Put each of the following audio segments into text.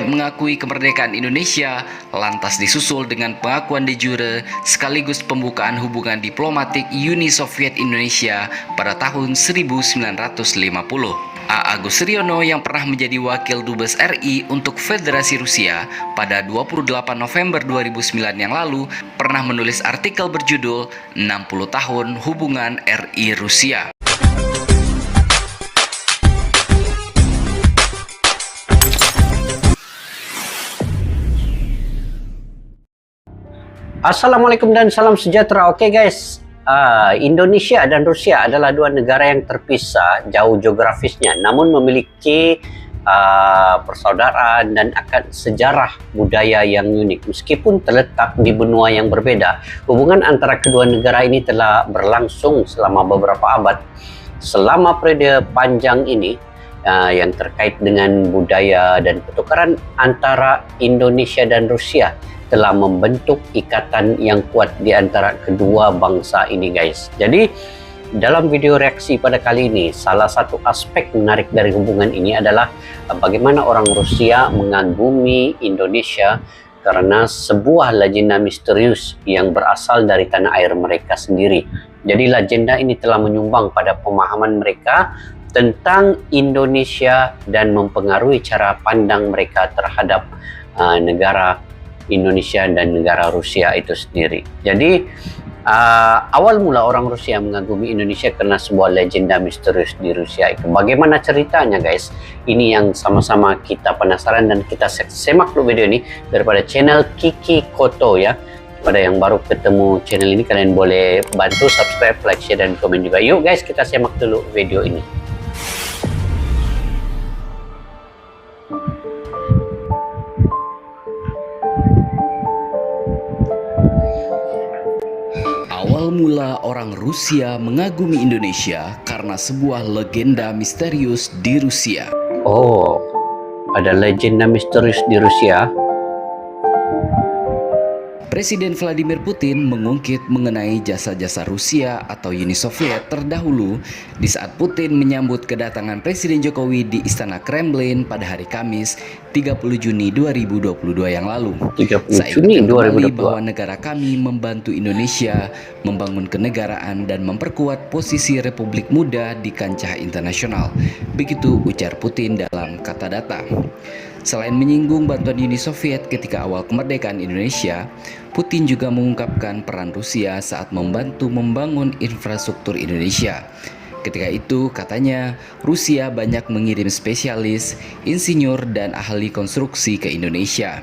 mengakui kemerdekaan Indonesia, lantas disusul dengan pengakuan de jure sekaligus pembukaan hubungan diplomatik Uni Soviet Indonesia pada tahun 1950. A. Agus Riono yang pernah menjadi Wakil Dubes RI untuk Federasi Rusia pada 28 November 2009 yang lalu pernah menulis artikel berjudul 60 tahun hubungan RI Rusia. Assalamualaikum dan salam sejahtera. Oke guys, Indonesia dan Rusia adalah dua negara yang terpisah jauh geografisnya, namun memiliki persaudaraan dan akar sejarah budaya yang unik. Meskipun terletak di benua yang berbeda, hubungan antara kedua negara ini telah berlangsung selama beberapa abad. Selama periode panjang ini, yang terkait dengan budaya dan pertukaran antara Indonesia dan Rusia telah membentuk ikatan yang kuat di antara kedua bangsa ini guys. Jadi dalam video reaksi pada kali ini, salah satu aspek menarik dari hubungan ini adalah bagaimana orang Rusia mengagumi Indonesia karena sebuah legenda misterius yang berasal dari tanah air mereka sendiri. Jadi legenda ini telah menyumbang pada pemahaman mereka tentang Indonesia dan mempengaruhi cara pandang mereka terhadap negara Indonesia dan negara Rusia itu sendiri. Jadi awal mula orang Rusia mengagumi Indonesia karena sebuah legenda misterius di Rusia itu. Bagaimana ceritanya guys? Ini yang sama-sama kita penasaran dan kita semak dulu video ini daripada channel Kiki Koto ya. Pada yang baru ketemu channel ini, kalian boleh bantu subscribe, like, share, dan komen juga. Yuk guys, kita semak dulu video ini. Awal mula orang Rusia mengagumi Indonesia karena sebuah legenda misterius di Rusia. Oh, ada legenda misterius di Rusia. Presiden Vladimir Putin mengungkit mengenai jasa-jasa Rusia atau Uni Soviet terdahulu di saat Putin menyambut kedatangan Presiden Jokowi di Istana Kremlin pada hari Kamis 30 Juni 2022 yang lalu. 30 Saya Juni kembali 2022. bahwa negara kami membantu Indonesia membangun kenegaraan dan memperkuat posisi Republik Muda di kancah internasional. Begitu ujar Putin dalam kata data. Selain menyinggung bantuan Uni Soviet ketika awal kemerdekaan Indonesia, Putin juga mengungkapkan peran Rusia saat membantu membangun infrastruktur Indonesia. Ketika itu, katanya, Rusia banyak mengirim spesialis, insinyur, dan ahli konstruksi ke Indonesia.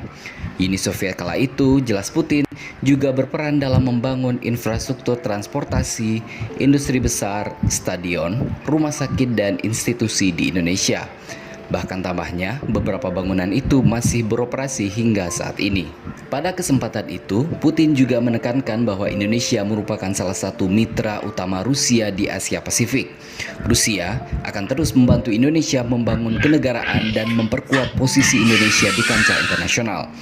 Uni Soviet kala itu, jelas Putin, juga berperan dalam membangun infrastruktur transportasi, industri besar, stadion, rumah sakit, dan institusi di Indonesia. Bahkan tambahnya, beberapa bangunan itu masih beroperasi hingga saat ini. Pada kesempatan itu, Putin juga menekankan bahwa Indonesia merupakan salah satu mitra utama Rusia di Asia Pasifik. Rusia akan terus membantu Indonesia membangun kenegaraan dan memperkuat posisi Indonesia di kancah internasional.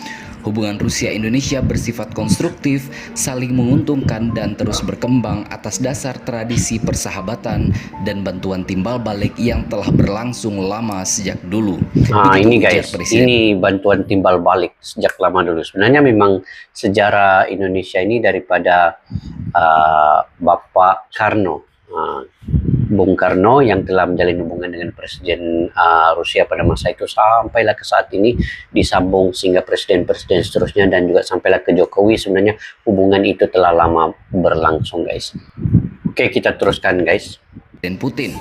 Hubungan Rusia-Indonesia bersifat konstruktif, saling menguntungkan, dan terus berkembang atas dasar tradisi persahabatan dan bantuan timbal balik yang telah berlangsung lama sejak dulu. Nah ini guys, ini bantuan timbal balik sejak lama dulu. Sebenarnya memang sejarah Indonesia ini daripada Bapak Karno. Bung Karno yang telah menjalin hubungan dengan Presiden Rusia pada masa itu sampailah ke saat ini disambung sehingga presiden-presiden seterusnya dan juga sampailah ke Jokowi. Sebenarnya hubungan itu telah lama berlangsung guys. Oke, kita teruskan guys. Dan Putin,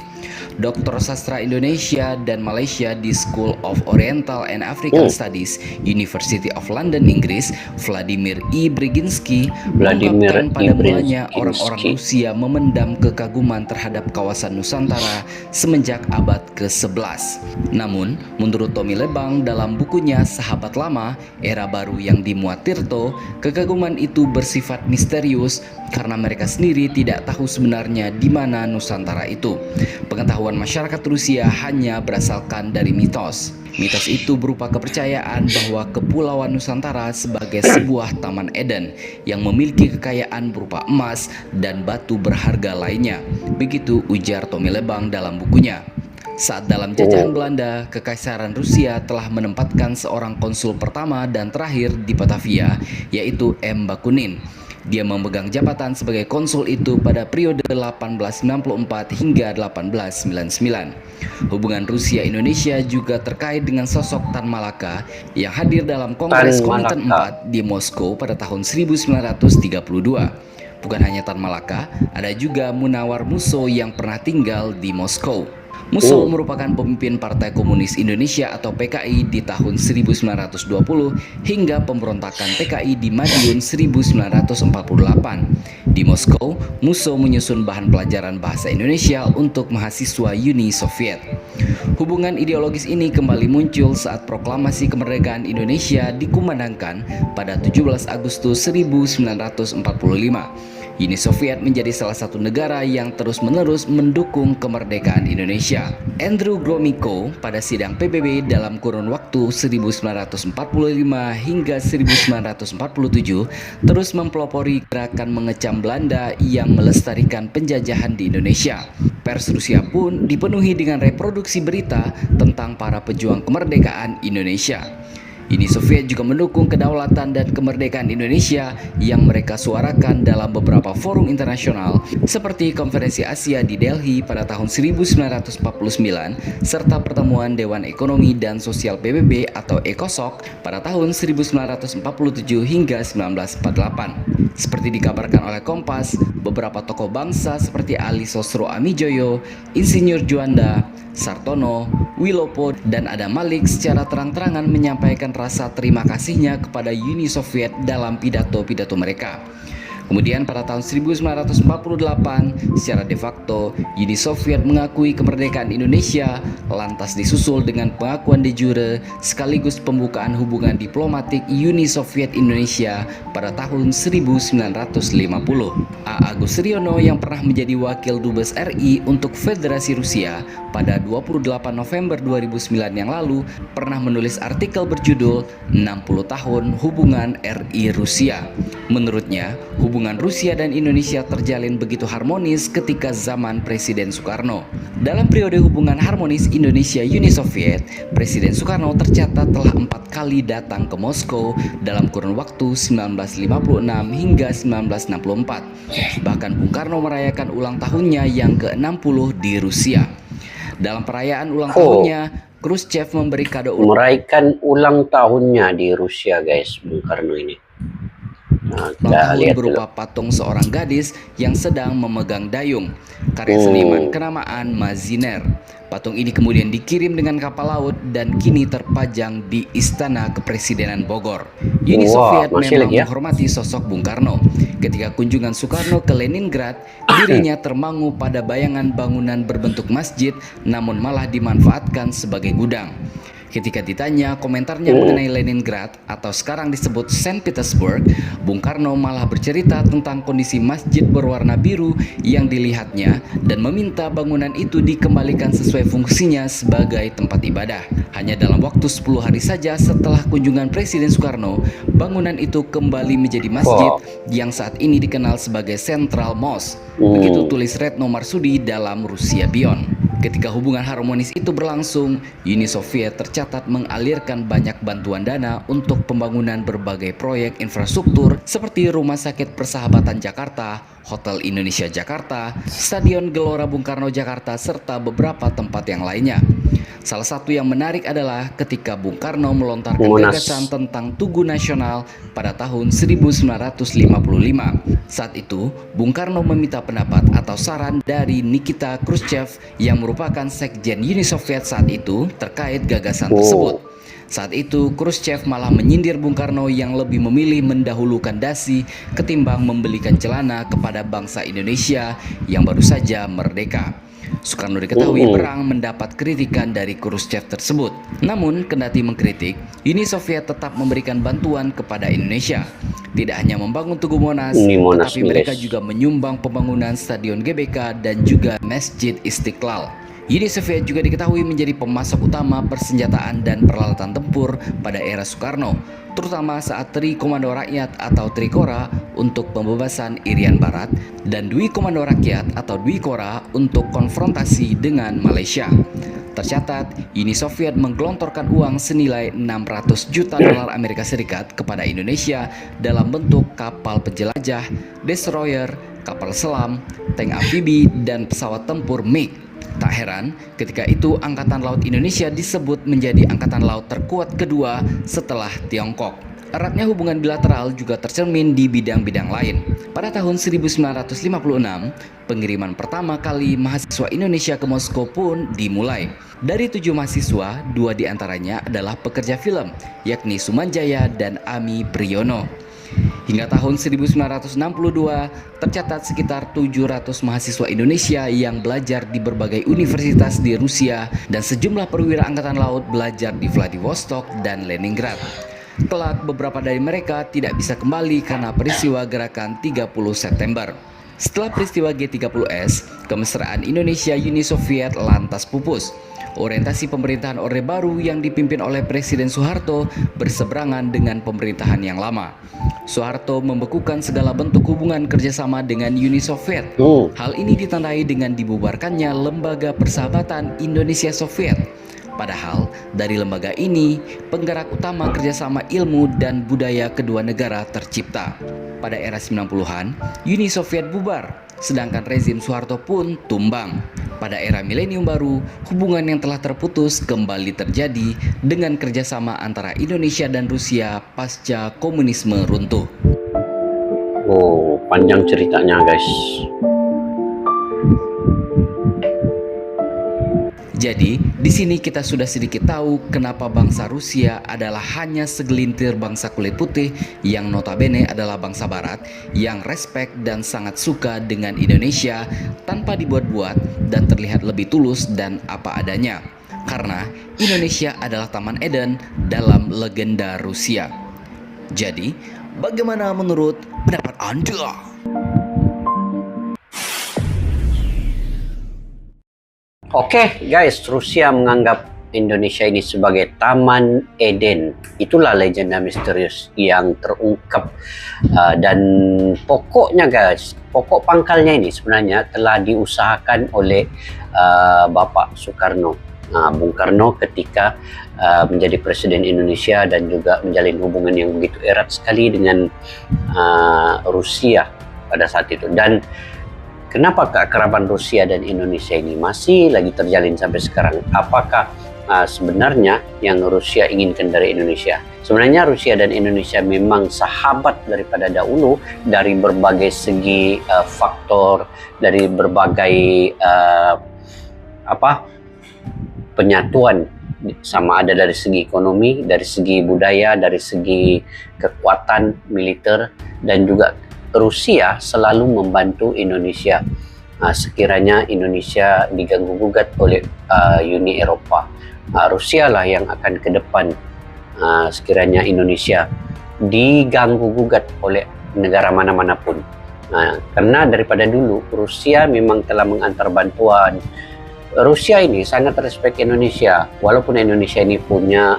Doktor Sastra Indonesia dan Malaysia di School of Oriental and African Studies, University of London, Inggris, Vladimir I. Brzezinski mengungkapkan pada mulanya orang-orang Rusia memendam kekaguman terhadap kawasan Nusantara semenjak abad ke-11. Namun, menurut Tommy Lebang dalam bukunya Sahabat Lama, Era Baru yang dimuat Tirto, kekaguman itu bersifat misterius karena mereka sendiri tidak tahu sebenarnya di mana Nusantara itu. Pengetahuan masyarakat Rusia hanya berasalkan dari mitos. Mitos itu berupa kepercayaan bahwa Kepulauan Nusantara sebagai sebuah Taman Eden yang memiliki kekayaan berupa emas dan batu berharga lainnya. Begitu ujar Tommy Lebang dalam bukunya. Saat dalam jajahan Belanda, Kekaisaran Rusia telah menempatkan seorang konsul pertama dan terakhir di Batavia, yaitu M. Bakunin. Dia memegang jabatan sebagai konsul itu pada periode 1894 hingga 1899. Hubungan Rusia-Indonesia juga terkait dengan sosok Tan Malaka yang hadir dalam Kongres Komintern IV di Moskow pada tahun 1932. Bukan hanya Tan Malaka, ada juga Munawar Musso yang pernah tinggal di Moskow. Musso merupakan pemimpin Partai Komunis Indonesia atau PKI di tahun 1920 hingga pemberontakan PKI di Madiun 1948. Di Moskow, Musso menyusun bahan pelajaran bahasa Indonesia untuk mahasiswa Uni Soviet. Hubungan ideologis ini kembali muncul saat proklamasi kemerdekaan Indonesia dikumandangkan pada 17 Agustus 1945. Uni Soviet menjadi salah satu negara yang terus-menerus mendukung kemerdekaan Indonesia. Andrew Gromyko pada sidang PBB dalam kurun waktu 1945 hingga 1947 terus mempelopori gerakan mengecam Belanda yang melestarikan penjajahan di Indonesia. Pers Rusia pun dipenuhi dengan reproduksi berita tentang para pejuang kemerdekaan Indonesia. Uni Soviet juga mendukung kedaulatan dan kemerdekaan Indonesia yang mereka suarakan dalam beberapa forum internasional seperti Konferensi Asia di Delhi pada tahun 1949 serta pertemuan Dewan Ekonomi dan Sosial PBB atau ECOSOC pada tahun 1947 hingga 1948. Seperti dikabarkan oleh Kompas, beberapa tokoh bangsa seperti Ali Sosro Amijoyo, Insinyur Juanda, Sartono, Wilopo, dan Adam Malik secara terang-terangan menyampaikan rasa terima kasihnya kepada Uni Soviet dalam pidato-pidato mereka. Kemudian pada tahun 1948, secara de facto, Uni Soviet mengakui kemerdekaan Indonesia, lantas disusul dengan pengakuan de jure sekaligus pembukaan hubungan diplomatik Uni Soviet Indonesia pada tahun 1950. A. Agus Riono yang pernah menjadi Wakil Dubes RI untuk Federasi Rusia pada 28 November 2009 yang lalu pernah menulis artikel berjudul 60 tahun hubungan RI Rusia. Menurutnya, hubungan Rusia dan Indonesia terjalin begitu harmonis ketika zaman Presiden Soekarno. Dalam periode hubungan harmonis Indonesia-Uni Soviet, Presiden Soekarno tercatat telah 4 kali datang ke Moskow dalam kurun waktu 1956 hingga 1964. Bahkan Bung Karno merayakan ulang tahunnya yang ke-60 di Rusia. Dalam perayaan ulang tahunnya, Khrushchev memberi kado merayakan ulang tahunnya di Rusia, guys, Bung Karno ini. Nah, tahun berupa patung seorang gadis yang sedang memegang dayung, karya seniman kenamaan Maziner. Patung ini kemudian dikirim dengan kapal laut dan kini terpajang di Istana Kepresidenan Bogor. Uni Soviet memang menghormati sosok Bung Karno. Ketika kunjungan Soekarno ke Leningrad, dirinya termangu pada bayangan bangunan berbentuk masjid, namun malah dimanfaatkan sebagai gudang. Ketika ditanya komentarnya mengenai Leningrad atau sekarang disebut Saint Petersburg, Bung Karno malah bercerita tentang kondisi masjid berwarna biru yang dilihatnya dan meminta bangunan itu dikembalikan sesuai fungsinya sebagai tempat ibadah. Hanya dalam waktu 10 hari saja setelah kunjungan Presiden Soekarno, bangunan itu kembali menjadi masjid yang saat ini dikenal sebagai Central Mosque. Begitu tulis Retno Marsudi dalam Rusia Beyond. Ketika hubungan harmonis itu berlangsung, Uni Soviet tercatat mengalirkan banyak bantuan dana untuk pembangunan berbagai proyek infrastruktur seperti Rumah Sakit Persahabatan Jakarta, Hotel Indonesia Jakarta, Stadion Gelora Bung Karno Jakarta, serta beberapa tempat yang lainnya. Salah satu yang menarik adalah ketika Bung Karno melontarkan gagasan tentang Tugu Nasional pada tahun 1955. Saat itu, Bung Karno meminta pendapat atau saran dari Nikita Khrushchev yang merupakan sekjen Uni Soviet saat itu terkait gagasan tersebut. Saat itu, Khrushchev malah menyindir Bung Karno yang lebih memilih mendahulukan dasi ketimbang membelikan celana kepada bangsa Indonesia yang baru saja merdeka. Soekarno diketahui berang mendapat kritikan dari Khrushchev tersebut. Namun, kendati mengkritik, Uni Soviet tetap memberikan bantuan kepada Indonesia. Tidak hanya membangun Tugu Monas, tetapi mereka juga menyumbang pembangunan Stadion GBK dan juga Masjid Istiqlal. Uni Soviet juga diketahui menjadi pemasok utama persenjataan dan peralatan tempur pada era Soekarno, terutama saat Tri Komando Rakyat atau Trikora untuk pembebasan Irian Barat dan Dwi Komando Rakyat atau Dwikora untuk konfrontasi dengan Malaysia. Tercatat, Uni Soviet menggelontorkan uang senilai 600 juta dolar Amerika Serikat kepada Indonesia dalam bentuk kapal penjelajah, destroyer, kapal selam, tank amfibi, dan pesawat tempur MiG. Tak heran, ketika itu Angkatan Laut Indonesia disebut menjadi angkatan laut terkuat kedua setelah Tiongkok. Eratnya hubungan bilateral juga tercermin di bidang-bidang lain. Pada tahun 1956, pengiriman pertama kali mahasiswa Indonesia ke Moskow pun dimulai. Dari 7 mahasiswa, 2 diantaranya adalah pekerja film, yakni Sumanjaya dan Ami Priyono. Hingga tahun 1962, tercatat sekitar 700 mahasiswa Indonesia yang belajar di berbagai universitas di Rusia dan sejumlah perwira angkatan laut belajar di Vladivostok dan Leningrad. Kelak, beberapa dari mereka tidak bisa kembali karena peristiwa gerakan 30 September. Setelah peristiwa G30S, kemesraan Indonesia-Uni Soviet lantas pupus. Orientasi pemerintahan Orde Baru yang dipimpin oleh Presiden Soeharto berseberangan dengan pemerintahan yang lama. Soeharto membekukan segala bentuk hubungan kerjasama dengan Uni Soviet. Hal ini ditandai dengan dibubarkannya Lembaga Persahabatan Indonesia-Soviet. Padahal dari lembaga ini, penggerak utama kerjasama ilmu dan budaya kedua negara tercipta. Pada era 90-an, Uni Soviet bubar, sedangkan rezim Soeharto pun tumbang. Pada era milenium baru, hubungan yang telah terputus kembali terjadi dengan kerjasama antara Indonesia dan Rusia pasca komunisme runtuh. Oh, panjang ceritanya guys. Jadi, di sini kita sudah sedikit tahu kenapa bangsa Rusia adalah hanya segelintir bangsa kulit putih yang notabene adalah bangsa barat yang respek dan sangat suka dengan Indonesia tanpa dibuat-buat dan terlihat lebih tulus dan apa adanya. Karena Indonesia adalah Taman Eden dalam legenda Rusia. Jadi, bagaimana menurut pendapat Anda? Oke guys, Rusia menganggap Indonesia ini sebagai Taman Eden. Itulah legenda misterius yang terungkap. Dan pokoknya guys, pokok pangkalnya ini sebenarnya telah diusahakan oleh Bapak Soekarno. Bung Karno ketika menjadi Presiden Indonesia dan juga menjalin hubungan yang begitu erat sekali dengan Rusia pada saat itu. Dan kenapa keakraban Rusia dan Indonesia ini masih lagi terjalin sampai sekarang? Apakah sebenarnya yang Rusia inginkan dari Indonesia? Sebenarnya Rusia dan Indonesia memang sahabat daripada dahulu dari berbagai segi faktor, dari berbagai penyatuan, sama ada dari segi ekonomi, dari segi budaya, dari segi kekuatan militer, dan juga Rusia selalu membantu Indonesia sekiranya Indonesia diganggu-gugat oleh Uni Eropa. Rusia lah yang akan ke depan sekiranya Indonesia diganggu-gugat oleh negara mana-mana pun. Karena daripada dulu Rusia memang telah mengantar bantuan. Rusia ini sangat respect Indonesia, walaupun Indonesia ini punya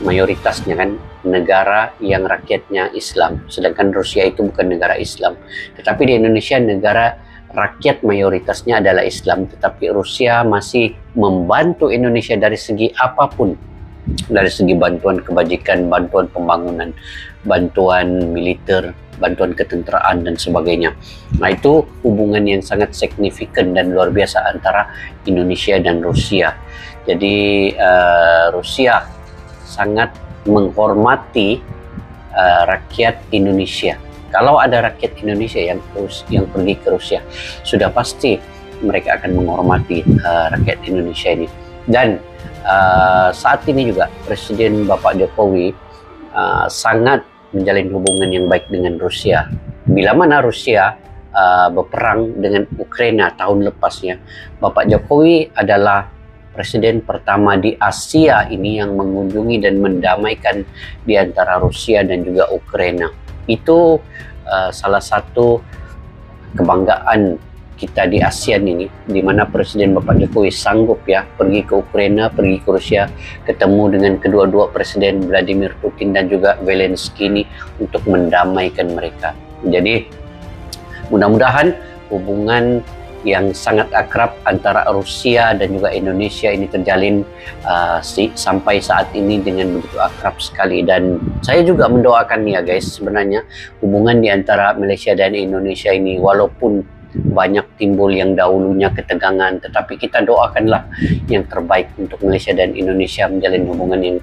mayoritasnya kan negara yang rakyatnya Islam, sedangkan Rusia itu bukan negara Islam. Tetapi di Indonesia negara rakyat mayoritasnya adalah Islam, tetapi Rusia masih membantu Indonesia dari segi apapun, dari segi bantuan kebajikan, bantuan pembangunan, bantuan militer, bantuan ketenteraan dan sebagainya. Itu hubungan yang sangat signifikan dan luar biasa antara Indonesia dan Rusia. Jadi Rusia sangat menghormati rakyat Indonesia. Kalau ada rakyat Indonesia yang pergi ke Rusia, sudah pasti mereka akan menghormati rakyat Indonesia ini. Dan saat ini juga Presiden Bapak Jokowi sangat menjalin hubungan yang baik dengan Rusia. Bila mana Rusia berperang dengan Ukraina tahun lepasnya, Bapak Jokowi adalah Presiden pertama di Asia ini yang mengunjungi dan mendamaikan di antara Rusia dan juga Ukraina. Itu salah satu kebanggaan kita di ASEAN ini, di mana Presiden Bapak Jokowi sanggup pergi ke Ukraina, pergi ke Rusia, ketemu dengan kedua-dua Presiden Vladimir Putin dan juga Zelensky ini untuk mendamaikan mereka. Jadi Mudah-mudahan hubungan yang sangat akrab antara Rusia dan juga Indonesia ini terjalin sampai saat ini dengan begitu akrab sekali. Dan saya juga mendoakan ya guys, sebenarnya hubungan di antara Malaysia dan Indonesia ini walaupun banyak timbul yang dahulunya ketegangan, tetapi kita doakanlah yang terbaik untuk Malaysia dan Indonesia menjalin hubungan yang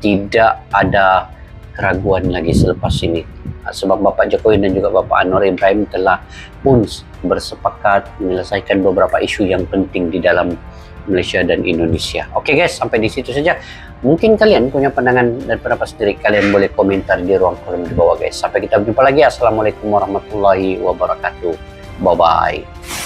tidak ada keraguan lagi selepas ini. Sebab Bapak Jokowi dan juga Bapak Anwar Ibrahim telah pun bersepakat menyelesaikan beberapa isu yang penting di dalam Malaysia dan Indonesia. Oke guys, sampai di situ saja. Mungkin kalian punya pandangan dan pendapat sendiri, kalian boleh komentar di ruang kolom di bawah guys. Sampai kita berjumpa lagi. Assalamualaikum warahmatullahi wabarakatuh. Bye bye.